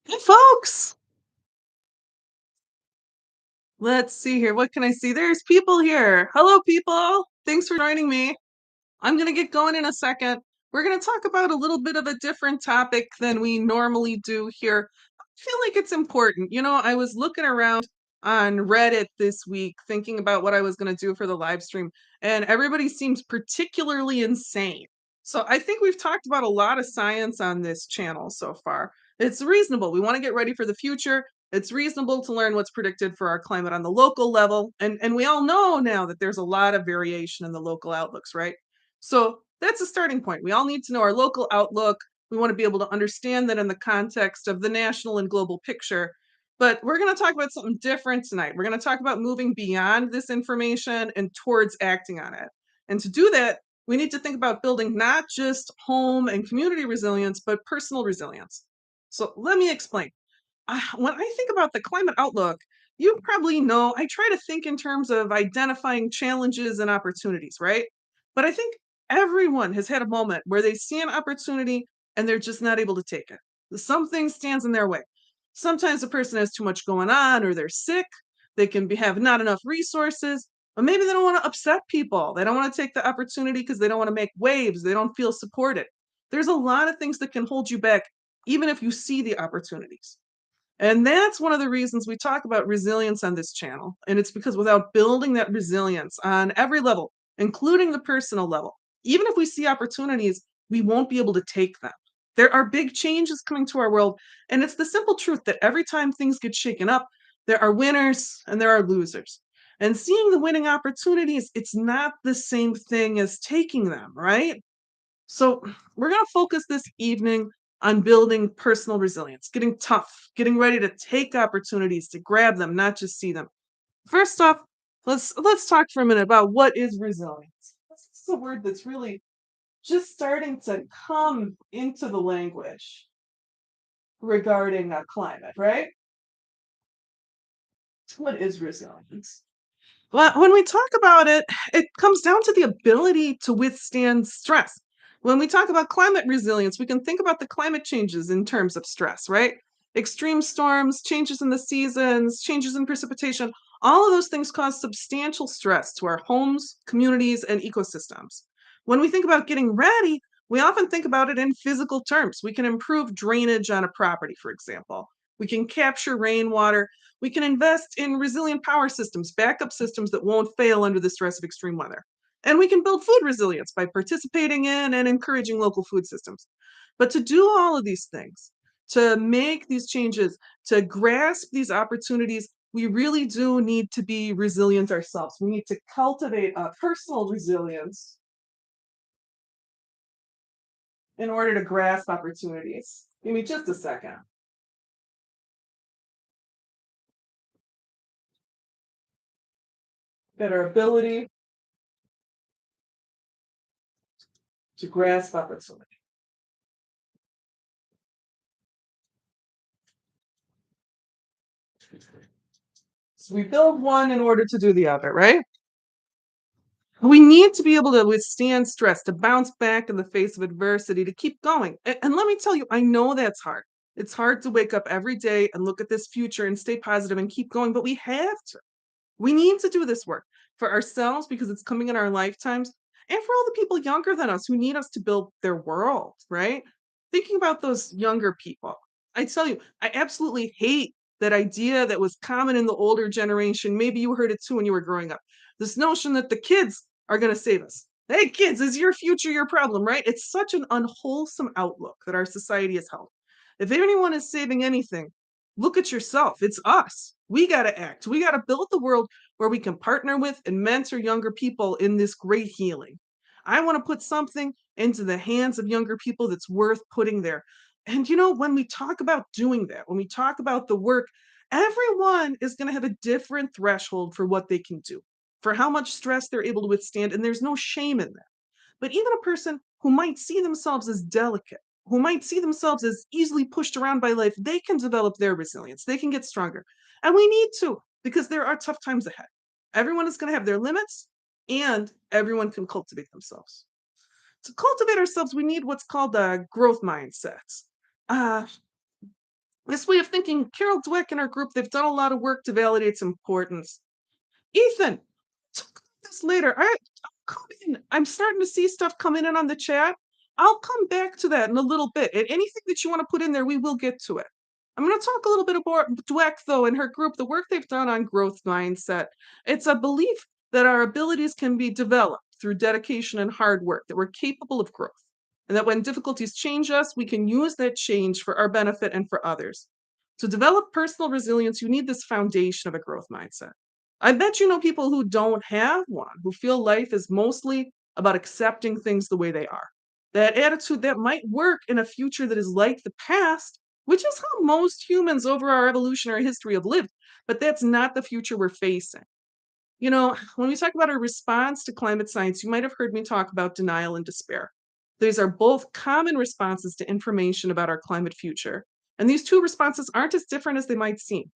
Hey, folks. Let's see here. What can I see? There's people here. Hello, people. Thanks for joining me. I'm going to get going in a second. We're going to talk about a little bit of a different topic than we normally do here. I feel like it's important. I was looking around on Reddit this week thinking about what I was going to do for the live stream, and everybody seems particularly insane. So I think we've talked about a lot of science on this channel so far. It's reasonable. We want to get ready for the future. It's reasonable to learn what's predicted for our climate on the local level. And we all know now that there's a lot of variation in the local outlooks, right? So that's a starting point. We all need to know our local outlook. We want to be able to understand that in the context of the national and global picture. But we're going to talk about something different tonight. We're going to talk about moving beyond this information and towards acting on it. And to do that, we need to think about building not just home and community resilience, but personal resilience. So let me explain. When I think about the climate outlook, you probably know I try to think in terms of identifying challenges and opportunities, right? But I think everyone has had a moment where they see an opportunity and they're just not able to take it. Something stands in their way. Sometimes a person has too much going on or they're sick. They can have not enough resources, or maybe they don't want to upset people. They don't want to take the opportunity because they don't want to make waves. They don't feel supported. There's a lot of things that can hold you back, even if you see the opportunities. And that's one of the reasons we talk about resilience on this channel. And it's because without building that resilience on every level, including the personal level, even if we see opportunities, we won't be able to take them. There are big changes coming to our world. And it's the simple truth that every time things get shaken up, there are winners and there are losers. And seeing the winning opportunities, it's not the same thing as taking them, right? So, we're going to focus this evening on building personal resilience, getting tough, getting ready to take opportunities, to grab them, not just see them. First off, let's talk for a minute about what is resilience. This is a word that's really just starting to come into the language regarding climate, right? What is resilience? Well, when we talk about it, it comes down to the ability to withstand stress. When we talk about climate resilience, we can think about the climate changes in terms of stress, right? Extreme storms, changes in the seasons, changes in precipitation, all of those things cause substantial stress to our homes, communities, and ecosystems. When we think about getting ready, we often think about it in physical terms. We can improve drainage on a property, for example. We can capture rainwater. We can invest in resilient power systems, backup systems that won't fail under the stress of extreme weather. And we can build food resilience by participating in and encouraging local food systems. But to do all of these things, to make these changes, to grasp these opportunities, we really do need to be resilient ourselves. We need to cultivate a personal resilience in order to grasp opportunities. Give me just a second. Better ability to grasp opportunity. So we build one in order to do the other, right? We need to be able to withstand stress, to bounce back in the face of adversity, to keep going. And let me tell you, I know that's hard. It's hard to wake up every day and look at this future and stay positive and keep going, but we have to. We need to do this work for ourselves because it's coming in our lifetimes and for all the people younger than us who need us to build their world, right? Thinking about those younger people, I tell you, I absolutely hate that idea that was common in the older generation. Maybe you heard it too when you were growing up. This notion that the kids are going to save us. Hey, kids, is your future your problem, right? It's such an unwholesome outlook that our society has held. If anyone is saving anything, look at yourself. It's us. We got to act. We got to build the world where we can partner with and mentor younger people in this great healing. I want to put something into the hands of younger people that's worth putting there. And when we talk about doing that, when we talk about the work, everyone is going to have a different threshold for what they can do, for how much stress they're able to withstand. And there's no shame in that. But even a person who might see themselves as delicate, who might see themselves as easily pushed around by life, they can develop their resilience. They can get stronger. And we need to, because there are tough times ahead. Everyone is going to have their limits, and everyone can cultivate themselves. To cultivate ourselves, we need what's called growth mindsets. Uh, This way of thinking, Carol Dweck and her group, they've done a lot of work to validate its importance. Ethan, talk about this later. I'll come in. I'm starting to see stuff coming in on the chat. I'll come back to that in a little bit. And anything that you want to put in there, we will get to it. I'm going to talk a little bit about Dweck, though, and her group, the work they've done on growth mindset. It's a belief that our abilities can be developed through dedication and hard work, that we're capable of growth, and that when difficulties change us, we can use that change for our benefit and for others. To develop personal resilience, you need this foundation of a growth mindset. I bet you know people who don't have one, who feel life is mostly about accepting things the way they are. That attitude that might work in a future that is like the past, which is how most humans over our evolutionary history have lived, but that's not the future we're facing. You know, when we talk about our response to climate science, you might have heard me talk about denial and despair. These are both common responses to information about our climate future. And these two responses aren't as different as they might seem.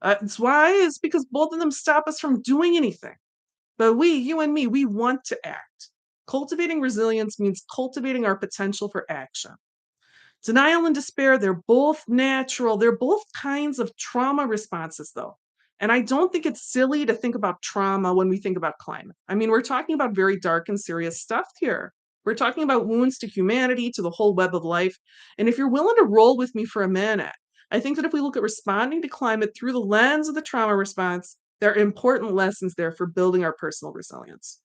It's why is because both of them stop us from doing anything. But we, you and me, we want to act. Cultivating resilience means cultivating our potential for action. Denial and despair, they're both natural. They're both kinds of trauma responses, though. And I don't think it's silly to think about trauma when we think about climate. I mean, we're talking about very dark and serious stuff here. We're talking about wounds to humanity, to the whole web of life. And if you're willing to roll with me for a minute, I think that if we look at responding to climate through the lens of the trauma response, there are important lessons there for building our personal resilience.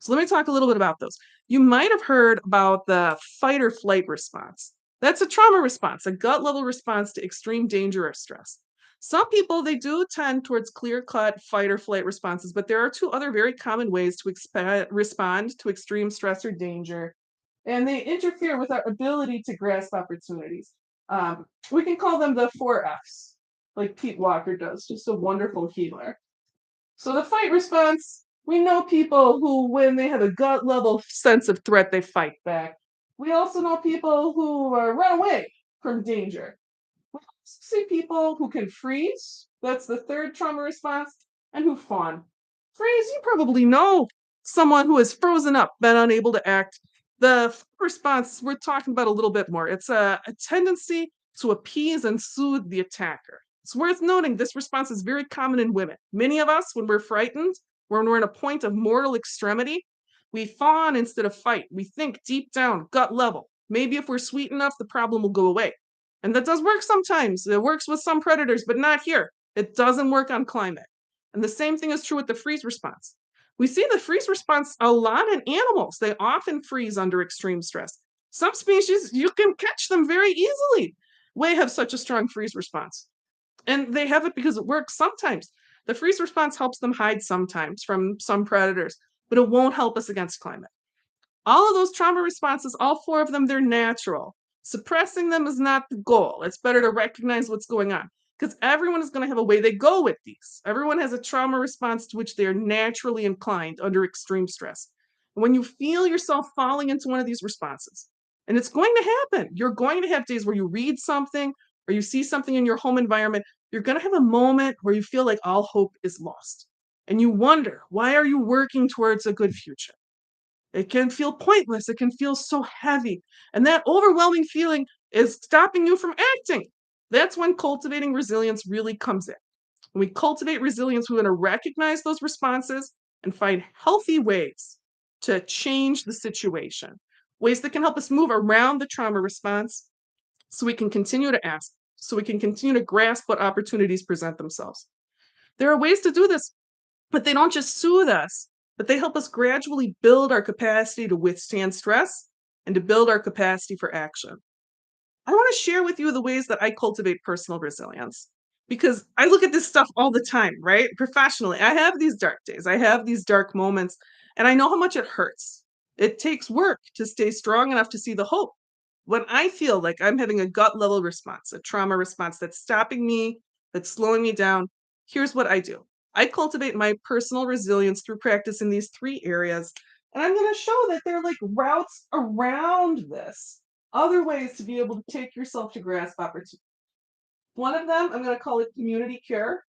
So let me talk a little bit about those. You might have heard about the fight or flight response. That's a trauma response, a gut level response to extreme danger or stress. Some people, they do tend towards clear cut fight or flight responses, but there are two other very common ways to respond to extreme stress or danger, and they interfere with our ability to grasp opportunities. We can call them the four F's, like Pete Walker does, just a wonderful healer. So the fight response, we know people who, when they have a gut level sense of threat, they fight back. We also know people who run away from danger. We also see people who can freeze. That's the third trauma response, and who fawn. Freeze, you probably know someone who has frozen up, been unable to act. The response we're talking about a little bit more. It's a tendency to appease and soothe the attacker. It's worth noting this response is very common in women. Many of us, when we're frightened, when we're in a point of mortal extremity, we fawn instead of fight. We think deep down, gut level. Maybe if we're sweet enough, the problem will go away. And that does work sometimes. It works with some predators, but not here. It doesn't work on climate. And the same thing is true with the freeze response. We see the freeze response a lot in animals. They often freeze under extreme stress. Some species, you can catch them very easily. They have such a strong freeze response. And they have it because it works sometimes. The freeze response helps them hide sometimes from some predators, but it won't help us against climate. All of those trauma responses, all four of them, they're natural. Suppressing them is not the goal. It's better to recognize what's going on because everyone is going to have a way they go with these. Everyone has a trauma response to which they are naturally inclined under extreme stress. And when you feel yourself falling into one of these responses, and it's going to happen, you're going to have days where you read something or you see something in your home environment, you're going to have a moment where you feel like all hope is lost. And you wonder, why are you working towards a good future? It can feel pointless. It can feel so heavy. And that overwhelming feeling is stopping you from acting. That's when cultivating resilience really comes in. When we cultivate resilience, we want to recognize those responses and find healthy ways to change the situation, ways that can help us move around the trauma response so we can continue to ask, so we can continue to grasp what opportunities present themselves. There are ways to do this, but they don't just soothe us, but they help us gradually build our capacity to withstand stress and to build our capacity for action. I want to share with you the ways that I cultivate personal resilience because I look at this stuff all the time, right? Professionally, I have these dark days, I have these dark moments, and I know how much it hurts. It takes work to stay strong enough to see the hope. When I feel like I'm having a gut level response, a trauma response that's stopping me, that's slowing me down, here's what I do. I cultivate my personal resilience through practice in these three areas. And I'm going to show that there are like routes around this, other ways to be able to take yourself to grasp opportunity. One of them, I'm going to call it community care.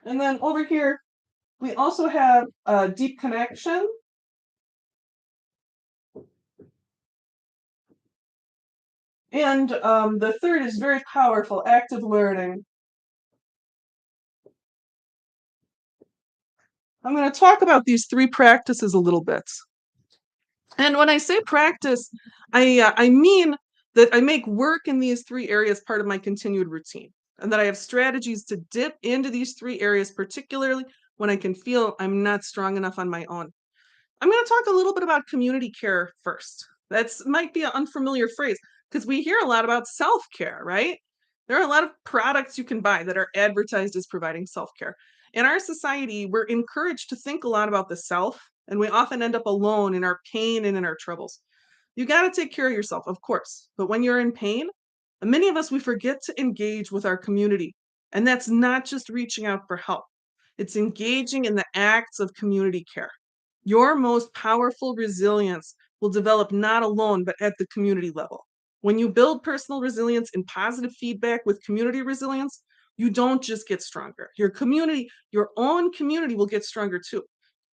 And then over here, we also have deep connection. And the third is very powerful, active learning. I'm going to talk about these three practices a little bit. And when I say practice, I mean that I make work in these three areas part of my continued routine, and that I have strategies to dip into these three areas, particularly when I can feel I'm not strong enough on my own. I'm going to talk a little bit about community care first. That's might be an unfamiliar phrase because we hear a lot about self-care, right? There are a lot of products you can buy that are advertised as providing self-care. In our society, we're encouraged to think a lot about the self, and we often end up alone in our pain and in our troubles. You got to take care of yourself, of course, but when you're in pain, many of us we forget to engage with our community, and that's not just reaching out for help. It's engaging in the acts of community care. Your most powerful resilience will develop not alone, but at the community level. When you build personal resilience and positive feedback with community resilience, you don't just get stronger. Your community, your own community will get stronger too.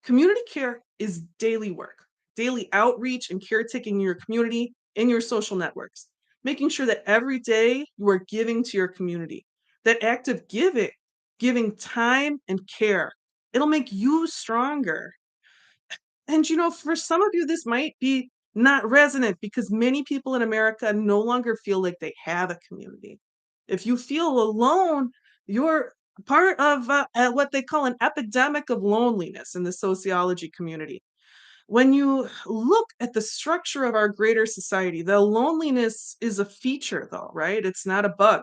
Community care is daily work, daily outreach and caretaking in your community, in your social networks, making sure that every day you are giving to your community. That act of giving, giving time and care, it'll make you stronger. And for some of you, this might be not resonant because many people in America no longer feel like they have a community. If you feel alone, you're part of what they call an epidemic of loneliness in the sociology community. When you look at the structure of our greater society, the loneliness is a feature, though, right? It's not a bug.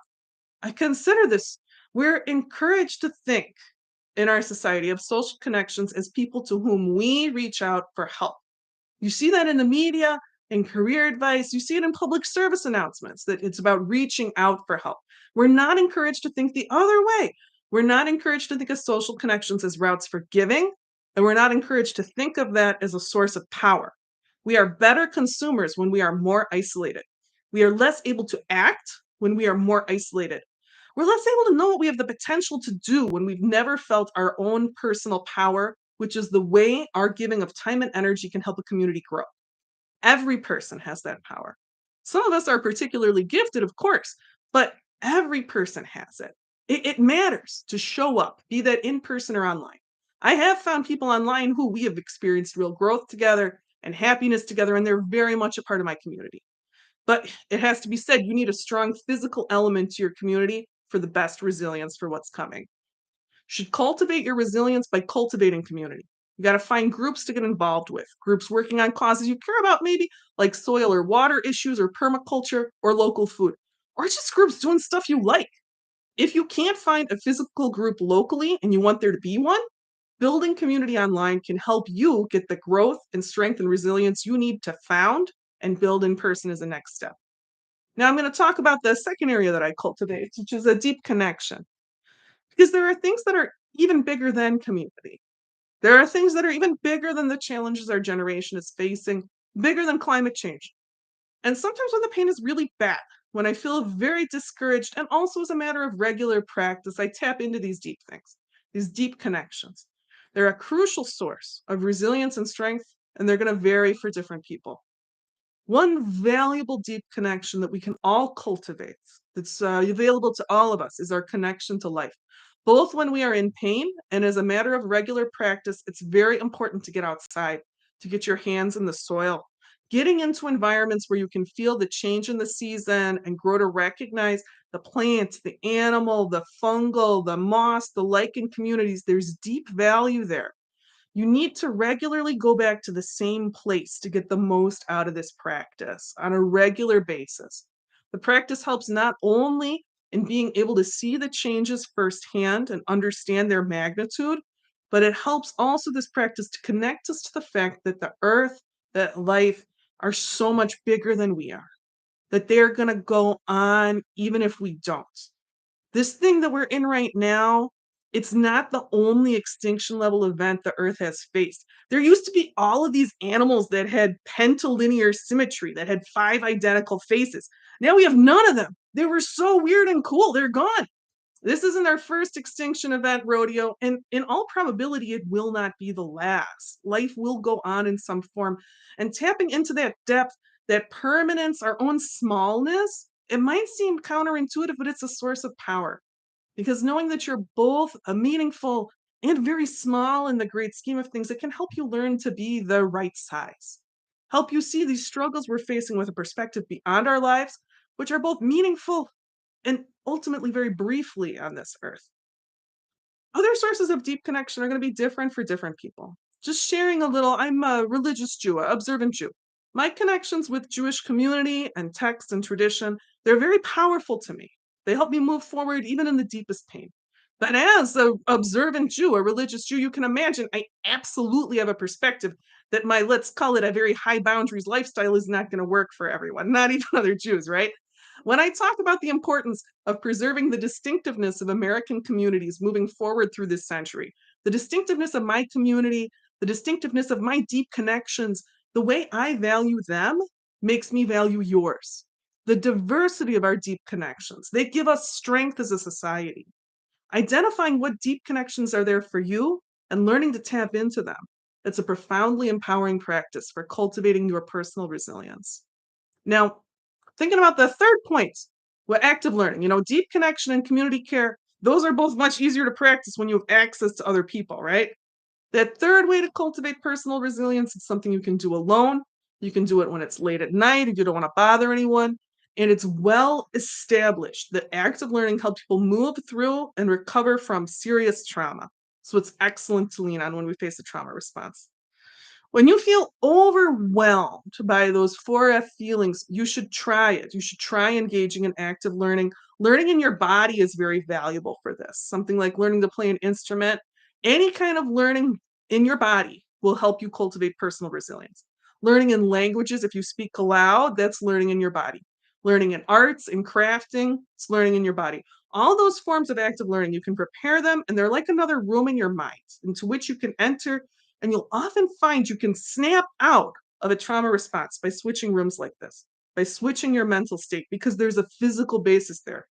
I consider this, we're encouraged to think in our society of social connections as people to whom we reach out for help. You see that in the media, in career advice, you see it in public service announcements that it's about reaching out for help. We're not encouraged to think the other way. We're not encouraged to think of social connections as routes for giving, and we're not encouraged to think of that as a source of power. We are better consumers when we are more isolated. We are less able to act when we are more isolated. We're less able to know what we have the potential to do when we've never felt our own personal power, which is the way our giving of time and energy can help a community grow. Every person has that power. Some of us are particularly gifted, of course, but every person has it. It matters to show up, be that in person or online. I have found people online who we have experienced real growth together and happiness together, and they're very much a part of my community. But it has to be said, you need a strong physical element to your community for the best resilience for what's coming. Should cultivate your resilience by cultivating community. You got to find groups to get involved with, groups working on causes you care about, maybe like soil or water issues or permaculture or local food, or just groups doing stuff you like. If you can't find a physical group locally and you want there to be one, building community online can help you get the growth and strength and resilience you need to found and build in person as a next step. Now, I'm going to talk about the second area that I cultivate, which is a deep connection, because there are things that are even bigger than community. There are things that are even bigger than the challenges our generation is facing, bigger than climate change. And sometimes when the pain is really bad, when I feel very discouraged, and also as a matter of regular practice, I tap into these deep things, these deep connections. They're a crucial source of resilience and strength, and they're going to vary for different people. One valuable deep connection that we can all cultivate, that's available to all of us, is our connection to life. Both when we are in pain and as a matter of regular practice, it's very important to get outside, to get your hands in the soil. Getting into environments where you can feel the change in the season and grow to recognize the plants, the animal, the fungal, the moss, the lichen communities, there's deep value there. You need to regularly go back to the same place to get the most out of this practice on a regular basis. The practice helps not only in being able to see the changes firsthand and understand their magnitude, but it helps also this practice to connect us to the fact that the earth, that life are so much bigger than we are, that they're going to go on even if we don't. This thing that we're in right now, it's not the only extinction level event the Earth has faced. There used to be all of these animals that had pentalinear symmetry, that had five identical faces. Now we have none of them. They were so weird and cool. They're gone. This isn't our first extinction event rodeo, and in all probability, it will not be the last. Life will go on in some form, and tapping into that depth, that permanence, our own smallness, It might seem counterintuitive, but it's a source of power because knowing that you're both a meaningful and very small in the great scheme of things, it can help you learn to be the right size. Help you see these struggles we're facing with a perspective beyond our lives, which are both meaningful and ultimately very briefly on this earth. Other sources of deep connection are going to be different for different people. Just sharing a little, I'm a religious Jew, a observant Jew. My connections with Jewish community and text and tradition, they're very powerful to me. They help me move forward even in the deepest pain. But as a observant Jew, a religious Jew, you can imagine I absolutely have a perspective that my, let's call it a very high boundaries lifestyle, is not going to work for everyone, not even other Jews, right? When I talk about the importance of preserving the distinctiveness of American communities moving forward through this century, the distinctiveness of my community, the distinctiveness of my deep connections, the way I value them makes me value yours. The diversity of our deep connections, they give us strength as a society. Identifying what deep connections are there for you and learning to tap into them. It's a profoundly empowering practice for cultivating your personal resilience. Now, thinking about the third point, with active learning, deep connection and community care, those are both much easier to practice when you have access to other people, right? That third way to cultivate personal resilience is something you can do alone. You can do it when it's late at night if you don't want to bother anyone. And it's well established that active learning helps people move through and recover from serious trauma. So it's excellent to lean on when we face a trauma response. When you feel overwhelmed by those 4F feelings, you should try it. You should try engaging in active learning. Learning in your body is very valuable for this. Something like learning to play an instrument, any kind of learning in your body will help you cultivate personal resilience. Learning in languages, if you speak aloud, that's learning in your body. Learning in arts and crafting, it's learning in your body. All those forms of active learning, you can prepare them, and they're like another room in your mind into which you can enter, and you'll often find you can snap out of a trauma response by switching rooms like this, by switching your mental state, because there's a physical basis there.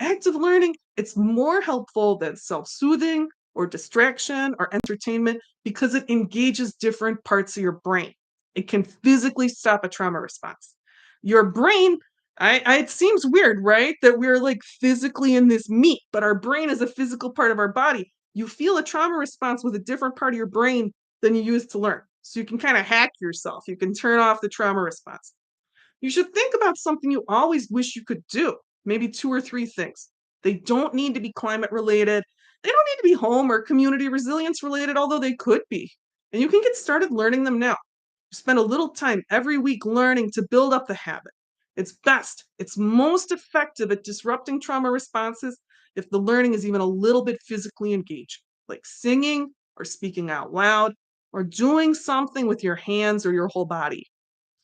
Active learning, it's more helpful than self-soothing or distraction or entertainment because it engages different parts of your brain. It can physically stop a trauma response. Your brain, it seems weird, right? That we're like physically in this meat, but our brain is a physical part of our body. You feel a trauma response with a different part of your brain than you used to learn. So you can kind of hack yourself. You can turn off the trauma response. You should think about something you always wish you could do, maybe two or three things. They don't need to be climate related. They don't need to be home or community resilience related, although they could be. And you can get started learning them now. Spend a little time every week learning to build up the habit. It's most effective at disrupting trauma responses if the learning is even a little bit physically engaging, like singing or speaking out loud or doing something with your hands or your whole body.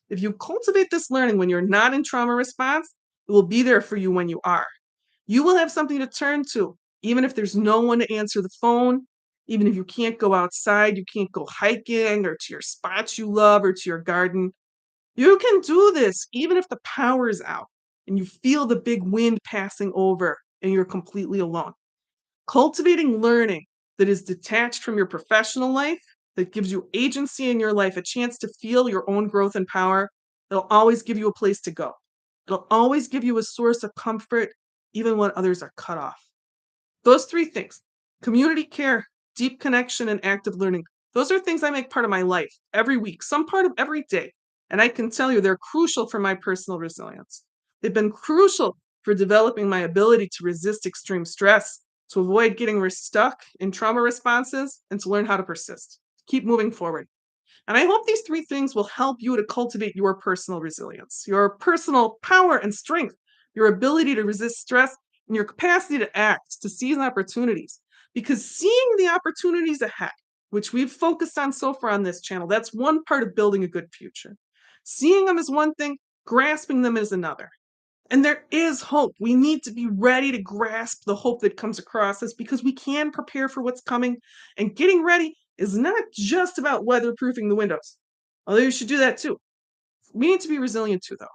If you cultivate this learning when you're not in trauma response, it will be there for you when you are. You will have something to turn to, even if there's no one to answer the phone, even if you can't go outside, you can't go hiking or to your spots you love or to your garden. You can do this even if the power is out and you feel the big wind passing over and you're completely alone. Cultivating learning that is detached from your professional life, that gives you agency in your life, a chance to feel your own growth and power, it'll always give you a place to go. It'll always give you a source of comfort, even when others are cut off. Those three things, community care, deep connection, and active learning, those are things I make part of my life every week, some part of every day. And I can tell you they're crucial for my personal resilience. They've been crucial for developing my ability to resist extreme stress, to avoid getting stuck in trauma responses, and to learn how to persist. Keep moving forward. And I hope these three things will help you to cultivate your personal resilience, your personal power and strength, your ability to resist stress, and your capacity to act, to seize opportunities. Because seeing the opportunities ahead, which we've focused on so far on this channel, that's one part of building a good future. Seeing them is one thing, grasping them is another. And there is hope. We need to be ready to grasp the hope that comes across us because we can prepare for what's coming. And getting ready is not just about weatherproofing the windows, although you should do that too. We need to be resilient too, though.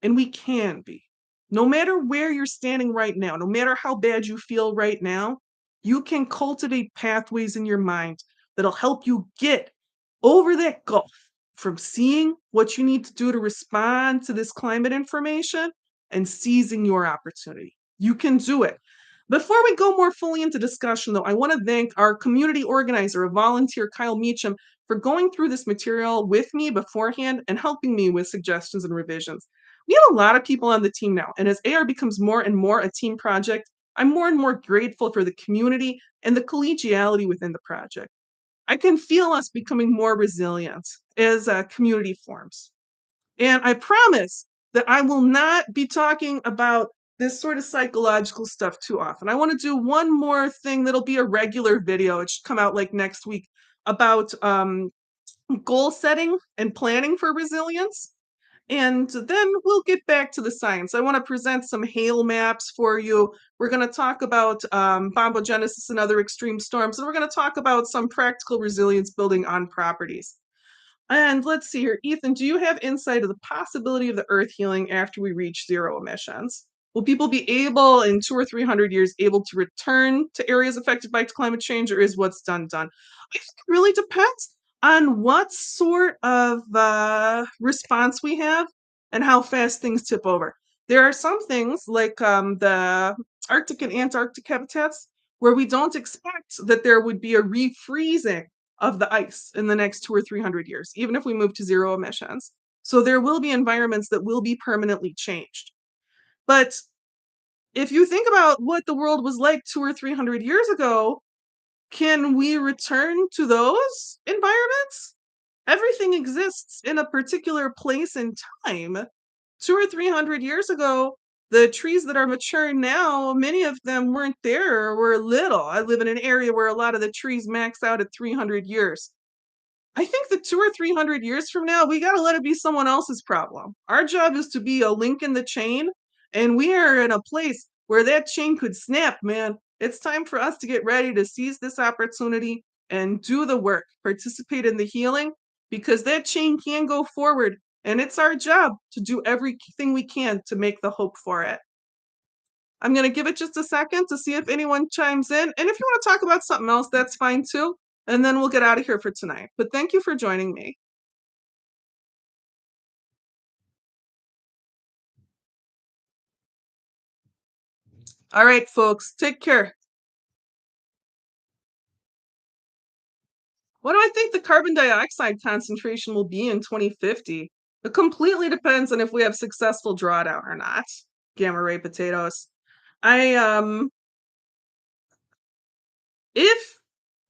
And we can be. No matter where you're standing right now, no matter how bad you feel right now, you can cultivate pathways in your mind that'll help you get over that gulf from seeing what you need to do to respond to this climate information and seizing your opportunity. You can do it. Before we go more fully into discussion, though, I want to thank our community organizer, a volunteer, Kyle Meacham, for going through this material with me beforehand and helping me with suggestions and revisions. We have a lot of people on the team now, and as AR becomes more and more a team project, I'm more and more grateful for the community and the collegiality within the project. I can feel us becoming more resilient as a community forms. And I promise that I will not be talking about this sort of psychological stuff too often. I want to do one more thing that'll be a regular video. It should come out like next week about goal setting and planning for resilience. And then we'll get back to the science. I want to present some hail maps for you. We're going to talk about bombogenesis and other extreme storms, and we're going to talk about some practical resilience building on properties. And let's see here. Ethan, do you have insight of the possibility of the Earth healing after we reach zero emissions? Will people be able, in 200 or 300 years, able to return to areas affected by climate change, or is what's done done? I think it really depends on what sort of response we have and how fast things tip over. There are some things like the Arctic and Antarctic habitats where we don't expect that there would be a refreezing of the ice in the next 200 or 300 years, even if we move to zero emissions. So there will be environments that will be permanently changed. But if you think about what the world was like 200 or 300 years ago, can we return to those environments? Everything exists in a particular place and time. 200 or 300 years ago, the trees that are mature now, many of them weren't there or were little. I live in an area where a lot of the trees max out at 300 years. I think that 200 or 300 years from now, we got to let it be someone else's problem. Our job is to be a link in the chain, and we are in a place where that chain could snap, man. It's time for us to get ready to seize this opportunity and do the work, participate in the healing, because that chain can go forward, and it's our job to do everything we can to make the hope for it. I'm going to give it just a second to see if anyone chimes in. And if you want to talk about something else, that's fine too. And then we'll get out of here for tonight. But thank you for joining me. All right, folks, take care. What do I think the carbon dioxide concentration will be in 2050? It completely depends on if we have successful drawdown or not. Gamma ray potatoes. I if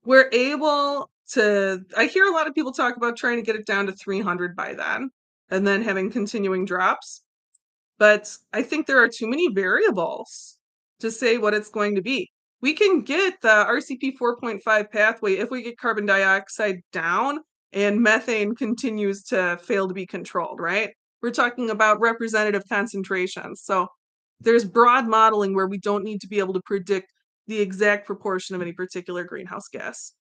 we're able to, I hear a lot of people talk about trying to get it down to 300 by then and then having continuing drops. But I think there are too many variables to say what it's going to be. We can get the RCP 4.5 pathway if we get carbon dioxide down and methane continues to fail to be controlled, right? We're talking about representative concentrations. So there's broad modeling where we don't need to be able to predict the exact proportion of any particular greenhouse gas.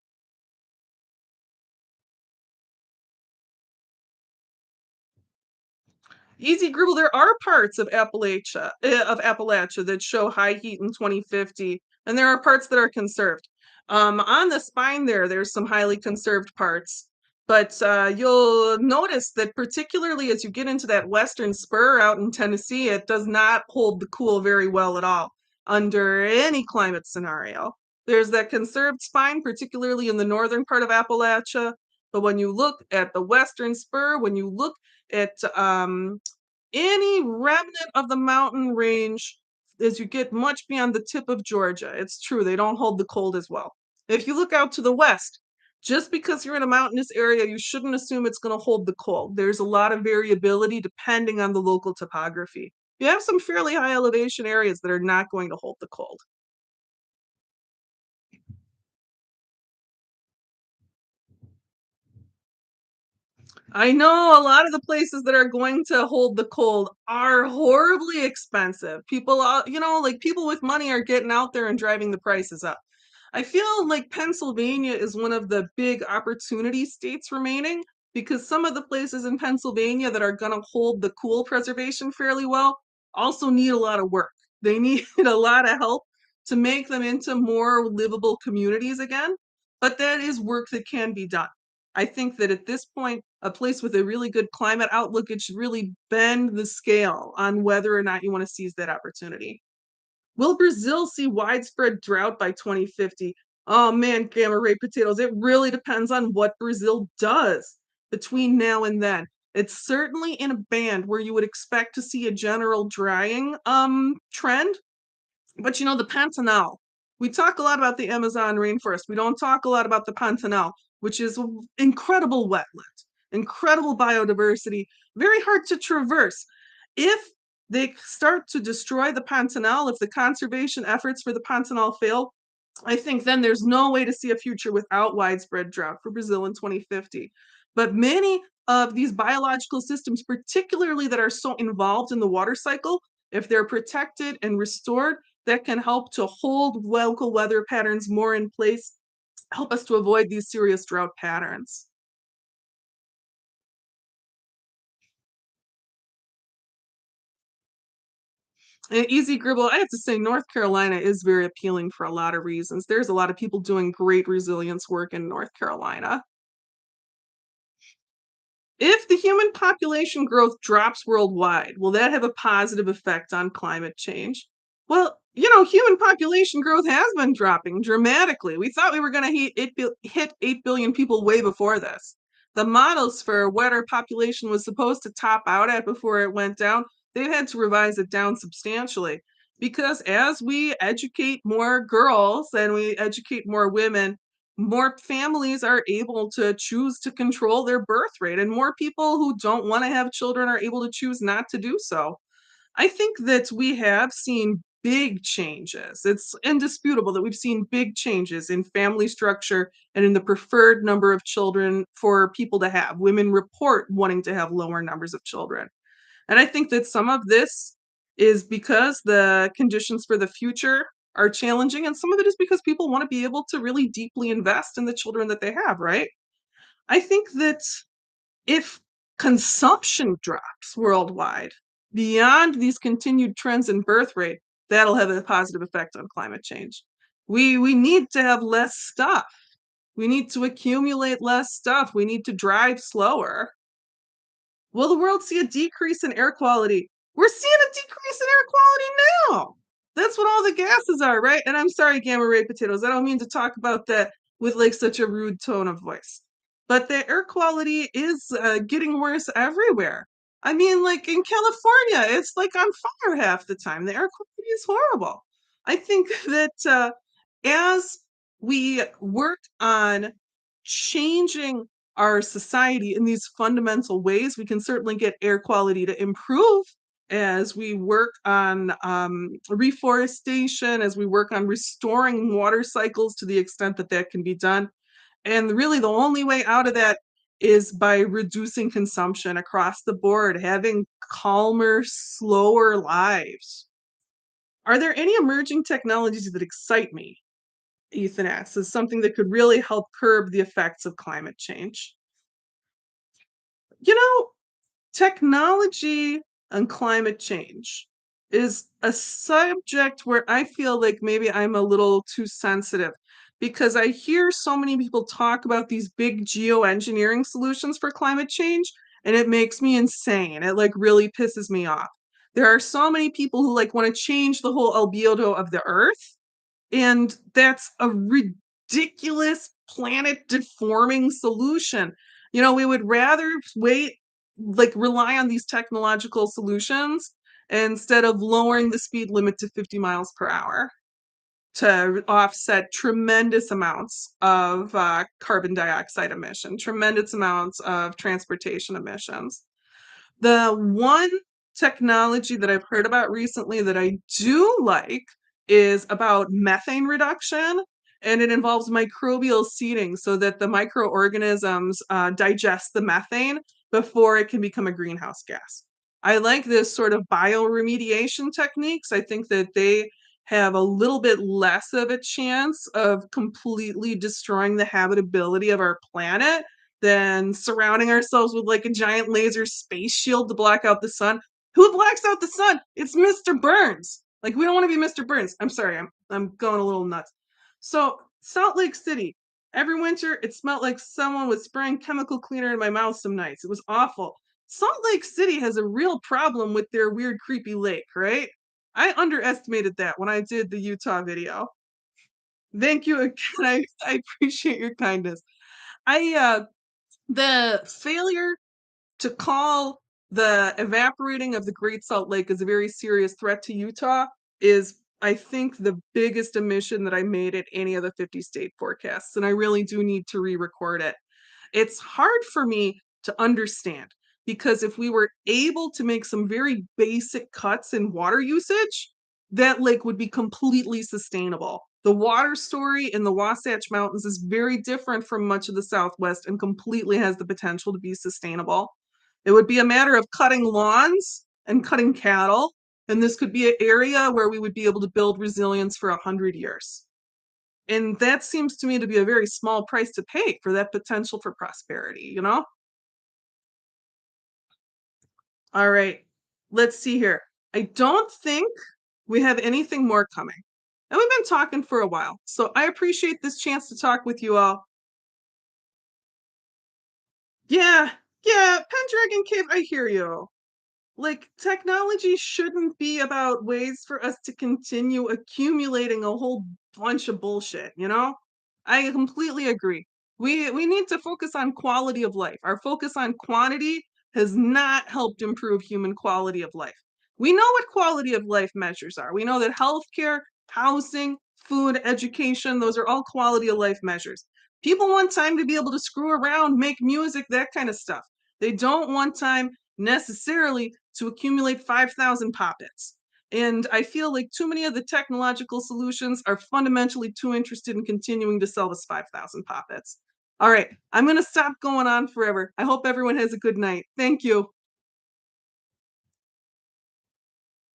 Easy Gribble, there are parts of Appalachia that show high heat in 2050, and there are parts that are conserved. On the spine there's some highly conserved parts, but you'll notice that particularly as you get into that western spur out in Tennessee, it does not hold the cool very well at all under any climate scenario. There's that conserved spine, particularly in the northern part of Appalachia, but when you look at the western spur, when you look at any remnant of the mountain range as you get much beyond the tip of Georgia. It's true, they don't hold the cold as well. If you look out to the west, just because you're in a mountainous area, you shouldn't assume it's going to hold the cold. There's a lot of variability depending on the local topography. You have some fairly high elevation areas that are not going to hold the cold. I know a lot of the places that are going to hold the cold are horribly expensive. People, like people with money are getting out there and driving the prices up. I feel like Pennsylvania is one of the big opportunity states remaining because some of the places in Pennsylvania that are going to hold the cool preservation fairly well also need a lot of work. They need a lot of help to make them into more livable communities again. But that is work that can be done. I think that at this point, a place with a really good climate outlook, it should really bend the scale on whether or not you want to seize that opportunity. Will Brazil see widespread drought by 2050? Oh man, gamma ray potatoes. It really depends on what Brazil does between now and then. It's certainly in a band where you would expect to see a general drying trend, but the Pantanal. We talk a lot about the Amazon rainforest. We don't talk a lot about the Pantanal, which is incredible wetland, incredible biodiversity, very hard to traverse. If they start to destroy the Pantanal, if the conservation efforts for the Pantanal fail, I think then there's no way to see a future without widespread drought for Brazil in 2050. But many of these biological systems, particularly that are so involved in the water cycle, if they're protected and restored, that can help to hold local weather patterns more in place, help us to avoid these serious drought patterns. And Easy Gribble, I have to say, North Carolina is very appealing for a lot of reasons. There's a lot of people doing great resilience work in North Carolina. If the human population growth drops worldwide, will that have a positive effect on climate change? Well, human population growth has been dropping dramatically. We thought we were going to hit 8 billion people way before this. The models for what our population was supposed to top out at before it went down, they've had to revise it down substantially because as we educate more girls and we educate more women, more families are able to choose to control their birth rate, and more people who don't want to have children are able to choose not to do so. I think that we have seen big changes. It's indisputable that we've seen big changes in family structure and in the preferred number of children for people to have. Women report wanting to have lower numbers of children. And I think that some of this is because the conditions for the future are challenging, and some of it is because people want to be able to really deeply invest in the children that they have, right? I think that if consumption drops worldwide beyond these continued trends in birth rate, that'll have a positive effect on climate change. We need to have less stuff. We need to accumulate less stuff. We need to drive slower. Will the world see a decrease in air quality? We're seeing a decrease in air quality now. That's what all the gases are, right? And I'm sorry, gamma ray potatoes. I don't mean to talk about that with like such a rude tone of voice. But the air quality is getting worse everywhere. I mean, like in California, it's like on fire half the time. The air quality is horrible. I think that as we work on changing our society in these fundamental ways, we can certainly get air quality to improve as we work on reforestation, as we work on restoring water cycles to the extent that that can be done. And really, the only way out of that is by reducing consumption across the board, having calmer, slower lives. Are there any emerging technologies that excite me? Ethan asks, is something that could really help curb the effects of climate change. You know, technology and climate change is a subject where I feel like maybe I'm a little too sensitive because I hear so many people talk about these big geoengineering solutions for climate change, and it makes me insane. It like really pisses me off. There are so many people who like want to change the whole albedo of the earth, and that's a ridiculous planet deforming solution. We would rather wait, like rely on these technological solutions instead of lowering the speed limit to 50 miles per hour to offset tremendous amounts of carbon dioxide emission, tremendous amounts of transportation emissions. The one technology that I've heard about recently that I do like is about methane reduction, and it involves microbial seeding so that the microorganisms digest the methane before it can become a greenhouse gas. I like this sort of bioremediation techniques. I think that they have a little bit less of a chance of completely destroying the habitability of our planet than surrounding ourselves with like a giant laser space shield to block out the sun. Who blacks out the sun? It's Mr. Burns. Like we don't want to be Mr. Burns. I'm sorry, I'm going a little nuts. So Salt Lake City, Every winter, it smelled like someone was spraying chemical cleaner in my mouth some nights. It was awful. Salt Lake City has a real problem with their weird, creepy lake, right? I underestimated that when I did the Utah video. Thank you again. I appreciate your kindness. The failure to call the evaporating of the Great Salt Lake as a very serious threat to Utah is, I think, the biggest omission that I made at any of the 50 state forecasts. And I really do need to re record it. It's hard for me to understand because if we were able to make some very basic cuts in water usage, that lake would be completely sustainable. The water story in the Wasatch Mountains is very different from much of the Southwest and completely has the potential to be sustainable. It would be a matter of cutting lawns and cutting cattle, and this could be an area where we would be able to build resilience for 100 years. And that seems to me to be a very small price to pay for that potential for prosperity, you know? All right, let's see here. I don't think we have anything more coming. And we've been talking for a while. So I appreciate this chance to talk with you all. Yeah, yeah, Pendragon Cave, I hear you. Like, technology shouldn't be about ways for us to continue accumulating a whole bunch of bullshit, you know? I completely agree. We need to focus on quality of life. Our focus on quantity has not helped improve human quality of life. We know what quality of life measures are. We know that healthcare, housing, food, education, those are all quality of life measures. People want time to be able to screw around, make music, that kind of stuff. They don't want time necessarily to accumulate 5,000 poppets. And I feel like too many of the technological solutions are fundamentally too interested in continuing to sell us 5,000 poppets. All right, I'm going to stop going on forever. I hope everyone has a good night. Thank you.